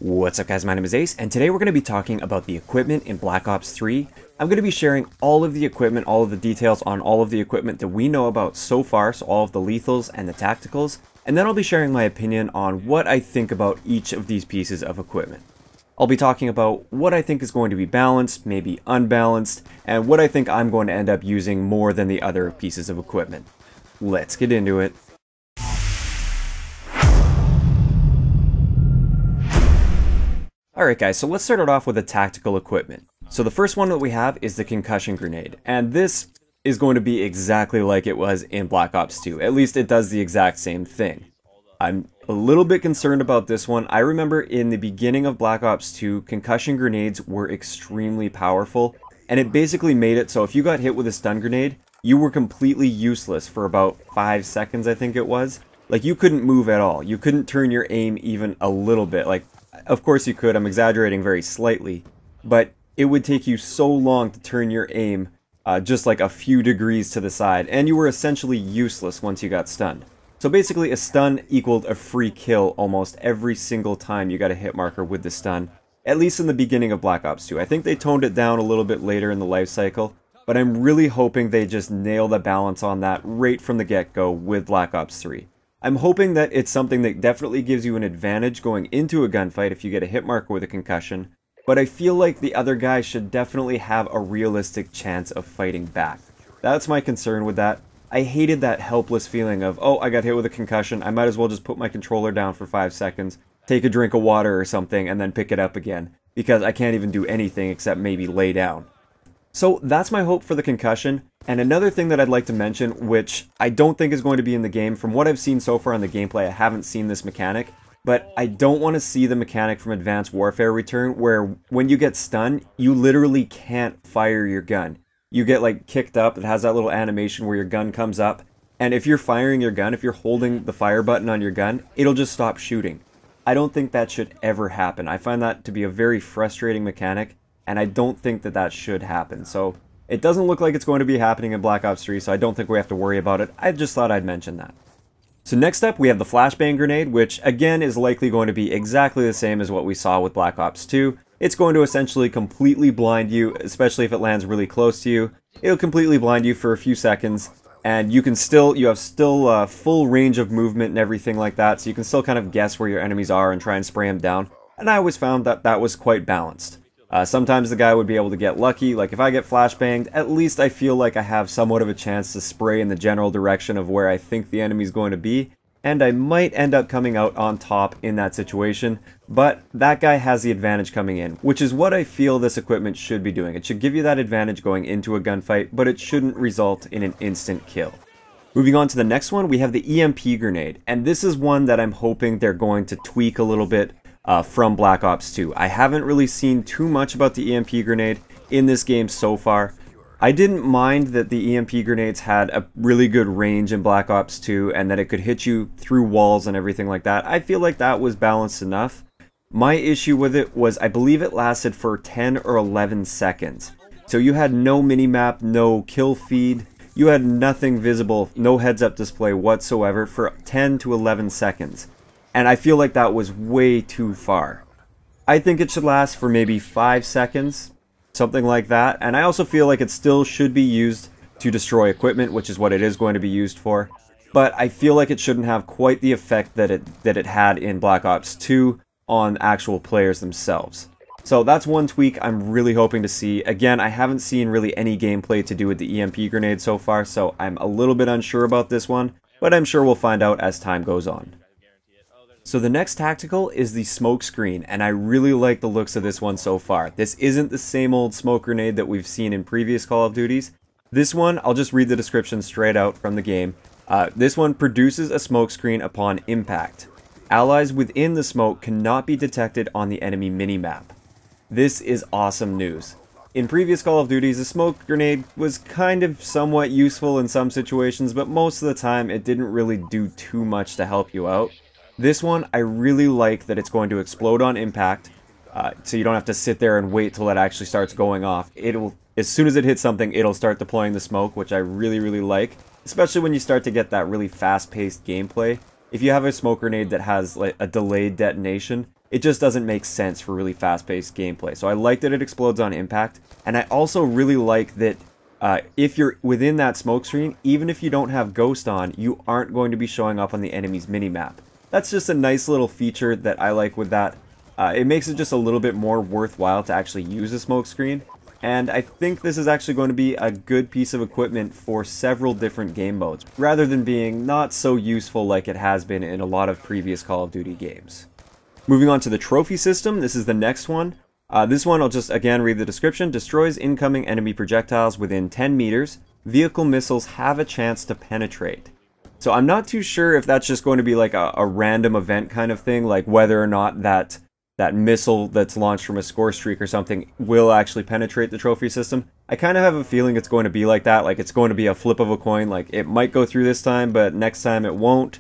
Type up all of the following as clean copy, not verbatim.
What's up guys, my name is Ace, and today we're going to be talking about the equipment in Black Ops 3. I'm going to be sharing all of the equipment, all of the details on all of the equipment that we know about so far, so all of the lethals and the tacticals, and then I'll be sharing my opinion on what I think about each of these pieces of equipment. I'll be talking about what I think is going to be balanced, maybe unbalanced, and what I think I'm going to end up using more than the other pieces of equipment. Let's get into it. Alright guys, so let's start it off with the tactical equipment. So the first one that we have is the Concussion Grenade, and this is going to be exactly like it was in Black Ops 2. At least it does the exact same thing. I'm a little bit concerned about this one. I remember in the beginning of Black Ops 2, Concussion Grenades were extremely powerful, and it basically made it so if you got hit with a stun grenade, you were completely useless for about 5 seconds, I think it was. Like, you couldn't move at all. You couldn't turn your aim even a little bit. Like, of course you could, I'm exaggerating very slightly, but it would take you so long to turn your aim just like a few degrees to the side, and you were essentially useless once you got stunned. So basically a stun equaled a free kill almost every single time you got a hit marker with the stun, at least in the beginning of Black Ops 2. I think they toned it down a little bit later in the life cycle, but I'm really hoping they just nail the balance on that right from the get-go with Black Ops 3. I'm hoping that it's something that definitely gives you an advantage going into a gunfight if you get a hit marker with a concussion, but I feel like the other guy should definitely have a realistic chance of fighting back. That's my concern with that. I hated that helpless feeling of, oh, I got hit with a concussion, I might as well just put my controller down for 5 seconds, take a drink of water or something, and then pick it up again, because I can't even do anything except maybe lay down. So that's my hope for the concussion. And another thing that I'd like to mention, which I don't think is going to be in the game, from what I've seen so far in the gameplay, I haven't seen this mechanic, but I don't want to see the mechanic from Advanced Warfare return, where when you get stunned, you literally can't fire your gun. You get like kicked up, it has that little animation where your gun comes up, and if you're firing your gun, if you're holding the fire button on your gun, it'll just stop shooting. I don't think that should ever happen. I find that to be a very frustrating mechanic, and I don't think that that should happen. So it doesn't look like it's going to be happening in Black Ops 3, so I don't think we have to worry about it. I just thought I'd mention that. So next up, we have the Flashbang Grenade, which again is likely going to be exactly the same as what we saw with Black Ops 2. It's going to essentially completely blind you, especially if it lands really close to you. It'll completely blind you for a few seconds, and you have still full range of movement and everything like that, so you can still kind of guess where your enemies are and try and spray them down. And I always found that that was quite balanced. Sometimes the guy would be able to get lucky, like if I get flashbanged, at least I feel like I have somewhat of a chance to spray in the general direction of where I think the enemy's going to be, and I might end up coming out on top in that situation, but that guy has the advantage coming in, which is what I feel this equipment should be doing. It should give you that advantage going into a gunfight, but it shouldn't result in an instant kill. Moving on to the next one, we have the Emp Grenade, and this is one that I'm hoping they're going to tweak a little bit from Black Ops 2. I haven't really seen too much about the Emp Grenade in this game so far. I didn't mind that the Emp Grenades had a really good range in Black Ops 2 and that it could hit you through walls and everything like that. I feel like that was balanced enough. My issue with it was I believe it lasted for 10 or 11 seconds. So you had no minimap, no kill feed, you had nothing visible, no heads-up display whatsoever for 10 to 11 seconds. And I feel like that was way too far. I think it should last for maybe 5 seconds, something like that. And I also feel like it still should be used to destroy equipment, which is what it is going to be used for. But I feel like it shouldn't have quite the effect that it had in Black Ops 2 on actual players themselves. So that's one tweak I'm really hoping to see. Again, I haven't seen really any gameplay to do with the Emp Grenade so far, so I'm a little bit unsure about this one, but I'm sure we'll find out as time goes on. So the next tactical is the smoke screen, and I really like the looks of this one so far. This isn't the same old smoke grenade that we've seen in previous Call of Duties. This one, I'll just read the description straight out from the game. This one produces a smoke screen upon impact. Allies within the smoke cannot be detected on the enemy minimap. This is awesome news. In previous Call of Duties, the smoke grenade was kind of somewhat useful in some situations, but most of the time it didn't really do too much to help you out. This one, I really like that it's going to explode on impact, so you don't have to sit there and wait till it actually starts going off. As soon as it hits something, it'll start deploying the smoke, which I really, really like, especially when you start to get that really fast-paced gameplay. If you have a smoke grenade that has like a delayed detonation, it just doesn't make sense for really fast-paced gameplay. So I like that it explodes on impact, and I also really like that if you're within that smoke screen, even if you don't have Ghost on, you aren't going to be showing up on the enemy's minimap. That's just a nice little feature that I like with that. It makes it just a little bit more worthwhile to actually use a smoke screen. And I think this is actually going to be a good piece of equipment for several different game modes, rather than being not so useful like it has been in a lot of previous Call of Duty games. Moving on to the trophy system, this is the next one. This one, I'll just again read the description. Destroys incoming enemy projectiles within 10 meters. Vehicle missiles have a chance to penetrate. So I'm not too sure if that's just going to be like a random event kind of thing, like whether or not that missile that's launched from a score streak or something will actually penetrate the trophy system. I kind of have a feeling it's going to be like that, like it's going to be a flip of a coin, like it might go through this time, but next time it won't.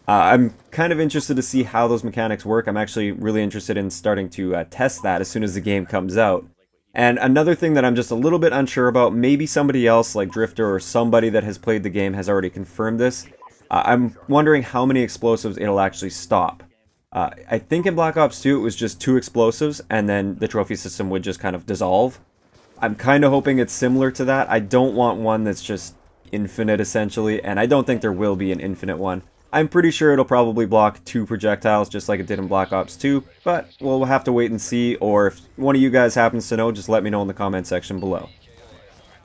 I'm kind of interested to see how those mechanics work. I'm actually really interested in starting to test that as soon as the game comes out. And another thing that I'm just a little bit unsure about, maybe somebody else like Drifter or somebody that has played the game has already confirmed this. I'm wondering how many explosives it'll actually stop. I think in Black Ops 2 it was just 2 explosives and then the trophy system would just kind of dissolve. I'm kind of hoping it's similar to that. I don't want one that's just infinite essentially, and I don't think there will be an infinite one. I'm pretty sure it'll probably block 2 projectiles just like it did in Black Ops 2, but we'll have to wait and see, or if one of you guys happens to know, just let me know in the comment section below.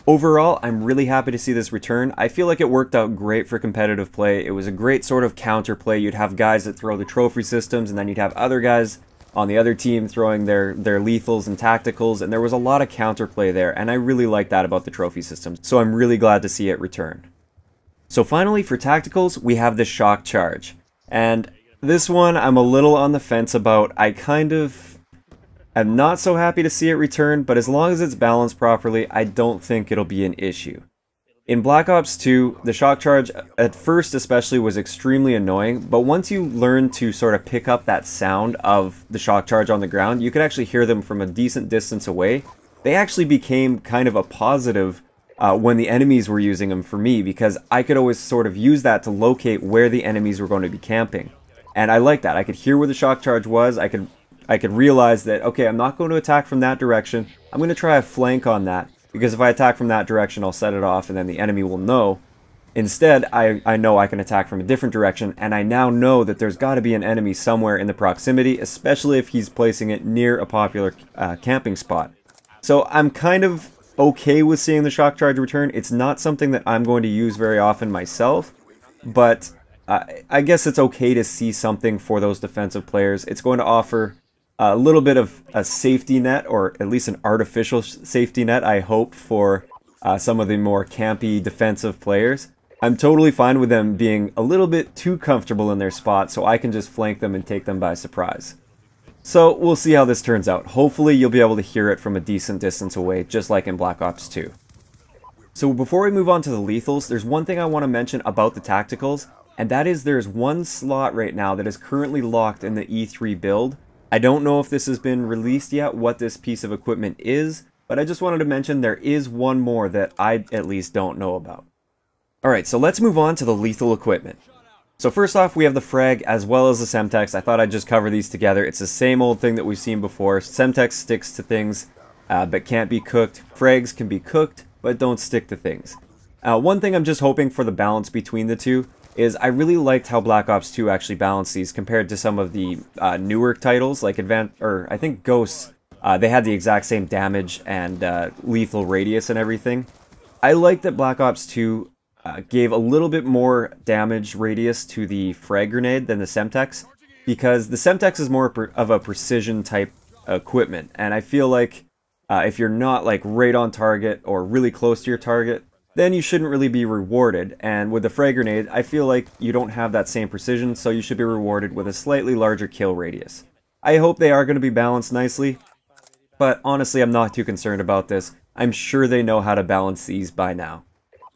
Overall, I'm really happy to see this return. I feel like it worked out great for competitive play. It was a great sort of counterplay. You'd have guys that throw the trophy systems, and then you'd have other guys on the other team throwing their lethals and tacticals, and there was a lot of counterplay there, and I really like that about the trophy system, so I'm really glad to see it return. So finally, for tacticals, we have the shock charge. And this one I'm a little on the fence about. I kind of am not so happy to see it return, but as long as it's balanced properly, I don't think it'll be an issue. In Black Ops 2, the shock charge, at first especially, was extremely annoying, but once you learn to sort of pick up that sound of the shock charge on the ground, you could actually hear them from a decent distance away. They actually became kind of a positive when the enemies were using them for me, because I could always sort of use that to locate where the enemies were going to be camping. And I like that. I could hear where the shock charge was. I could realize that, okay, I'm not going to attack from that direction. I'm going to try a flank on that, because if I attack from that direction, I'll set it off and then the enemy will know. Instead, I know I can attack from a different direction, and I now know that there's got to be an enemy somewhere in the proximity, especially if he's placing it near a popular camping spot. So I'm kind of okay with seeing the shock charge return. It's not something that I'm going to use very often myself, but I guess it's okay to see something for those defensive players. It's going to offer a little bit of a safety net, or at least an artificial safety net, I hope, for some of the more campy defensive players. I'm totally fine with them being a little bit too comfortable in their spot, so I can just flank them and take them by surprise. So we'll see how this turns out. Hopefully you'll be able to hear it from a decent distance away, just like in Black Ops 2. So before we move on to the lethals, there's one thing I want to mention about the tacticals, and that is there's one slot right now that is currently locked in the E3 build. I don't know if this has been released yet, what this piece of equipment is, but I just wanted to mention there is one more that I at least don't know about. Alright, so let's move on to the lethal equipment. So first off, we have the Frag as well as the Semtex. I thought I'd just cover these together. It's the same old thing that we've seen before. Semtex sticks to things, but can't be cooked. Frags can be cooked, but don't stick to things. One thing I'm just hoping for the balance between the two is I really liked how Black Ops 2 actually balanced these compared to some of the newer titles, like I think Ghosts. They had the exact same damage and lethal radius and everything. I like that Black Ops 2 gave a little bit more damage radius to the Frag Grenade than the Semtex, because the Semtex is more of a precision type equipment, and I feel like if you're not like right on target or really close to your target, then you shouldn't really be rewarded. And with the Frag Grenade, I feel like you don't have that same precision, so you should be rewarded with a slightly larger kill radius. I hope they are going to be balanced nicely, but honestly I'm not too concerned about this. I'm sure they know how to balance these by now.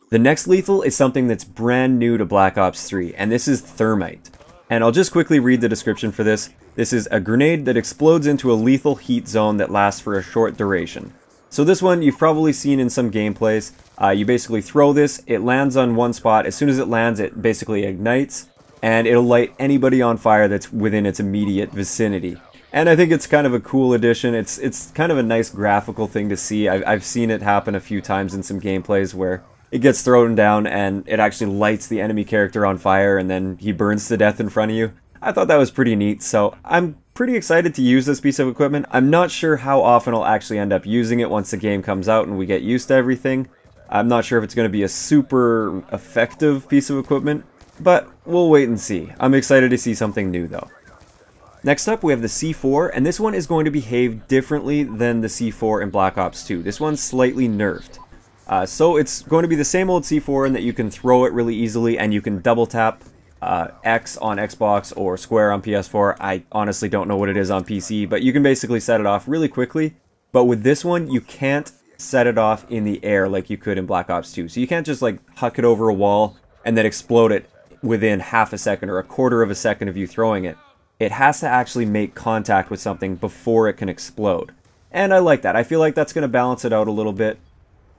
The next lethal is something that's brand new to Black Ops 3, and this is Thermite. And I'll just quickly read the description for this. This is a grenade that explodes into a lethal heat zone that lasts for a short duration. So this one you've probably seen in some gameplays. You basically throw this, it lands on one spot. As soon as it lands, it basically ignites, and it'll light anybody on fire that's within its immediate vicinity. And I think it's kind of a cool addition. It's kind of a nice graphical thing to see. I've seen it happen a few times in some gameplays where it gets thrown down and it actually lights the enemy character on fire and then he burns to death in front of you. I thought that was pretty neat, so I'm pretty excited to use this piece of equipment. I'm not sure how often I'll actually end up using it once the game comes out and we get used to everything. I'm not sure if it's going to be a super effective piece of equipment, but we'll wait and see. I'm excited to see something new though. Next up we have the C4, and this one is going to behave differently than the C4 in Black Ops 2. This one's slightly nerfed. So it's going to be the same old C4 in that you can throw it really easily and you can double tap X on Xbox or square on PS4. I honestly don't know what it is on PC, but you can basically set it off really quickly. But with this one, you can't set it off in the air like you could in Black Ops 2. So you can't just like huck it over a wall and then explode it within half a second or a quarter of a second of you throwing it. It has to actually make contact with something before it can explode. And I like that. I feel like that's going to balance it out a little bit.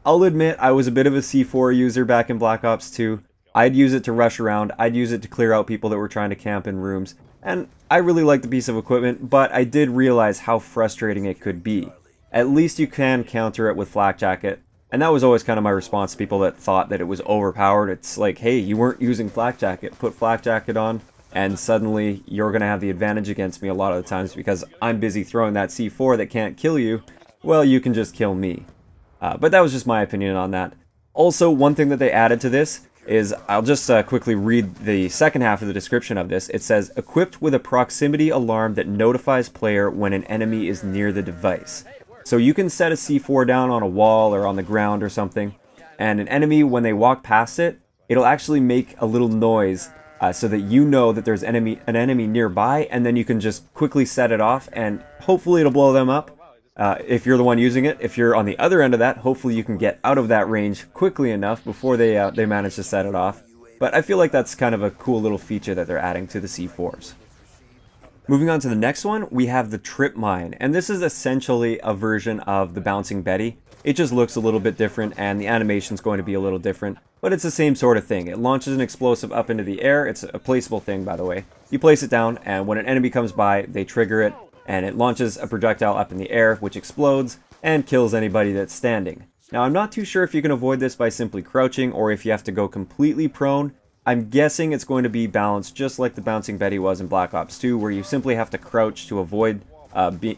I'll admit I was a bit of a C4 user back in Black Ops 2. I'd use it to rush around, I'd use it to clear out people that were trying to camp in rooms, and I really liked the piece of equipment, but I did realize how frustrating it could be. At least you can counter it with Flak Jacket, and that was always kind of my response to people that thought that it was overpowered. It's like, hey, you weren't using Flak Jacket, put Flak Jacket on, and suddenly you're going to have the advantage against me a lot of the times because I'm busy throwing that C4 that can't kill you. Well, you can just kill me. But that was just my opinion on that. Also, one thing that they added to this is, I'll just quickly read the second half of the description of this. It says, equipped with a proximity alarm that notifies player when an enemy is near the device. So you can set a C4 down on a wall or on the ground or something, and an enemy, when they walk past it, it'll actually make a little noise so that you know that there's an enemy nearby, and then you can just quickly set it off, and hopefully it'll blow them up. If you're the one using it, if you're on the other end of that, hopefully you can get out of that range quickly enough before they manage to set it off. But I feel like that's kind of a cool little feature that they're adding to the C4s. Moving on to the next one, we have the Trip Mine, and this is essentially a version of the Bouncing Betty. It just looks a little bit different, and the animation's going to be a little different, but it's the same sort of thing. It launches an explosive up into the air. It's a placeable thing, by the way. You place it down, and when an enemy comes by, they trigger it, and it launches a projectile up in the air, which explodes and kills anybody that's standing. Now, I'm not too sure if you can avoid this by simply crouching or if you have to go completely prone. I'm guessing it's going to be balanced just like the Bouncing Betty was in Black Ops 2, where you simply have to crouch to avoid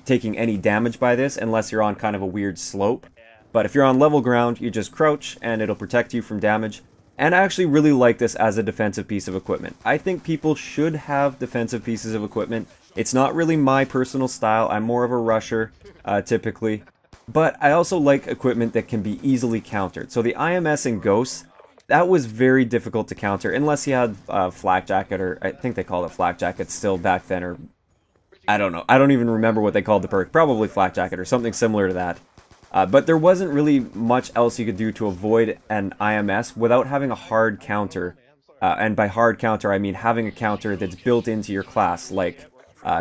taking any damage by this, unless you're on kind of a weird slope. But if you're on level ground, you just crouch and it'll protect you from damage. And I actually really like this as a defensive piece of equipment. I think people should have defensive pieces of equipment. It's not really my personal style. I'm more of a rusher, typically. But I also like equipment that can be easily countered. So the IMS and Ghosts, that was very difficult to counter, unless you had Flak Jacket, or I think they called it Flak Jacket still back then, or I don't know. I don't even remember what they called the perk. Probably Flak Jacket or something similar to that. But there wasn't really much else you could do to avoid an IMS without having a hard counter. And by hard counter, I mean having a counter that's built into your class, like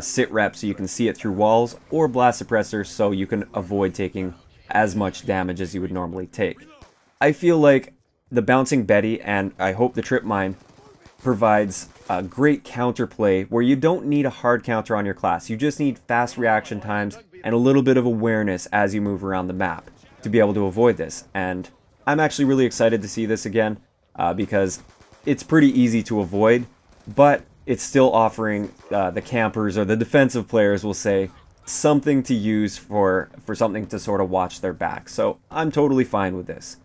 sit rep so you can see it through walls, or blast suppressor so you can avoid taking as much damage as you would normally take. I feel like the Bouncing Betty, and I hope the Trip Mine, provides a great counterplay where you don't need a hard counter on your class. You just need fast reaction times and a little bit of awareness as you move around the map to be able to avoid this. And I'm actually really excited to see this again because it's pretty easy to avoid, but it's still offering the campers, or the defensive players will say, something to use for something to sort of watch their back. So I'm totally fine with this.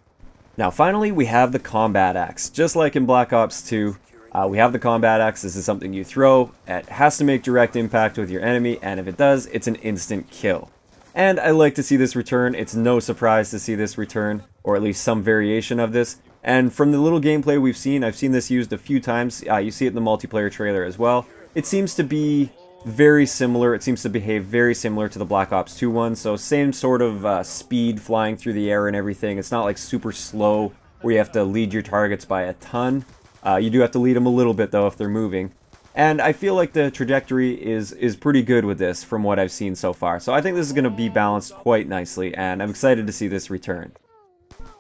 Now finally we have the Kombat X. Just like in Black Ops 2, we have the Kombat X. This is something you throw. It has to make direct impact with your enemy, and if it does, it's an instant kill. And I like to see this return. It's no surprise to see this return, or at least some variation of this. And from the little gameplay we've seen, I've seen this used a few times. You see it in the multiplayer trailer as well. It seems to be very similar. It seems to behave very similar to the Black Ops 2 one. So same sort of speed flying through the air and everything. It's not like super slow where you have to lead your targets by a ton. You do have to lead them a little bit though if they're moving. And I feel like the trajectory is pretty good with this from what I've seen so far. So I think this is going to be balanced quite nicely, and I'm excited to see this return.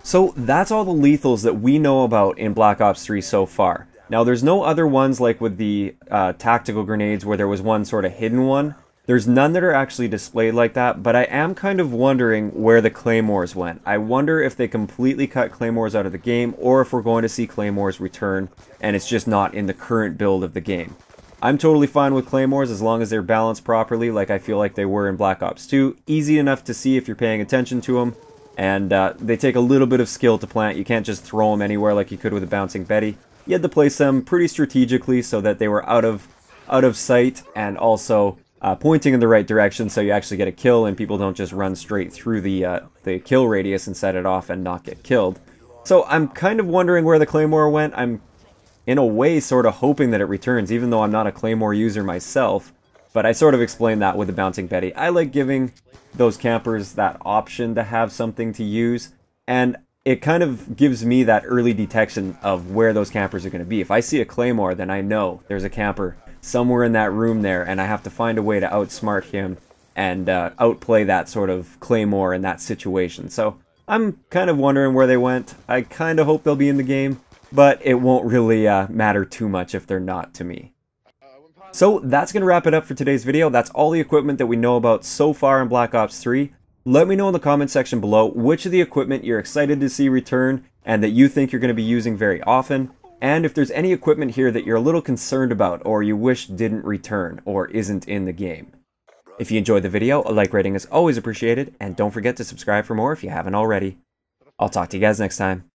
So that's all the lethals that we know about in Black Ops 3 so far. Now there's no other ones like with the tactical grenades where there was one sort of hidden one. There's none that are actually displayed like that, but I am kind of wondering where the claymores went. I wonder if they completely cut claymores out of the game, or if we're going to see claymores return, and it's just not in the current build of the game. I'm totally fine with claymores as long as they're balanced properly, like I feel like they were in Black Ops 2. Easy enough to see if you're paying attention to them, and they take a little bit of skill to plant. You can't just throw them anywhere like you could with a Bouncing Betty. You had to place them pretty strategically so that they were out of sight, and also pointing in the right direction so you actually get a kill and people don't just run straight through the kill radius and set it off and not get killed. So I'm kind of wondering where the claymore went. I'm in a way sort of hoping that it returns, even though I'm not a claymore user myself. But I sort of explained that with the Bouncing Betty. I like giving those campers that option to have something to use, and it kind of gives me that early detection of where those campers are going to be. If I see a claymore, then I know there's a camper somewhere in that room there, and I have to find a way to outsmart him and outplay that sort of claymore in that situation. So I'm kind of wondering where they went. I kind of hope they'll be in the game, but it won't really matter too much if they're not to me. So that's going to wrap it up for today's video. That's all the equipment that we know about so far in Black Ops 3. Let me know in the comment section below which of the equipment you're excited to see return and that you think you're going to be using very often. And if there's any equipment here that you're a little concerned about or you wish didn't return or isn't in the game. If you enjoyed the video, a like rating is always appreciated, and don't forget to subscribe for more if you haven't already. I'll talk to you guys next time.